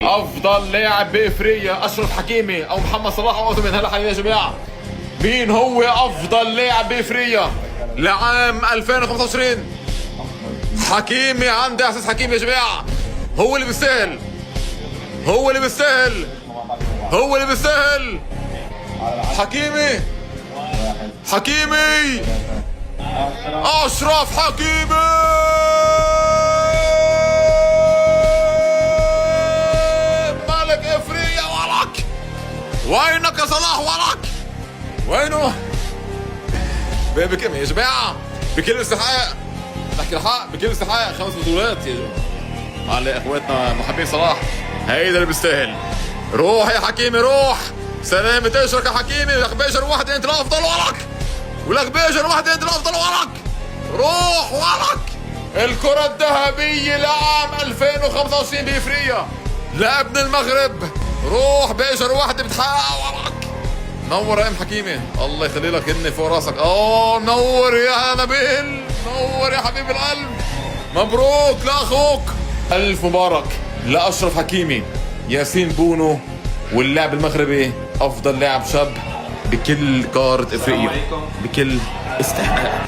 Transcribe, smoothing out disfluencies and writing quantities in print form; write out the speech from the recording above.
افضل لاعب بافريقيا اشرف حكيمي او محمد صلاح او اوتومين؟ هلا حبيبي يا جماعه، مين هو افضل لاعب بافريقيا لعام 2025؟ حكيمي. عندي احساس حكيمي يا جماعه هو اللي بيستاهل، هو اللي بيستاهل، هو اللي بيستاهل. حكيمي، حكيمي، اشرف حكيمي. ملك افريقيا ولك. وينك يا صلاح ولك؟ وينه؟ بكم يا جماعه؟ بكل استحقاق، نحكي الحق، بكل استحقاق 5 بطولات يا جماعه. على اخواتنا محبين صلاح، هيدا اللي بيستاهل. روح يا حكيمي روح. سلامة اشرك يا حكيمي. لك بيجر واحد انت الافضل ولك، ولك بيجر واحد انت الافضل ولك. روح ولك. الكرة الذهبية لعام 2025 بافريقيا لابن المغرب. روح بيجر واحد بتحقق ولك. نور يا ام حكيمي، الله يخلي لك هن فوق راسك. منور يا نبيل، نور يا حبيب القلب. مبروك لاخوك. الف مبارك لاشرف حكيمي، ياسين بونو، واللاعب المغربي افضل لاعب شاب بكل قارة افريقيا بكل استحقاق.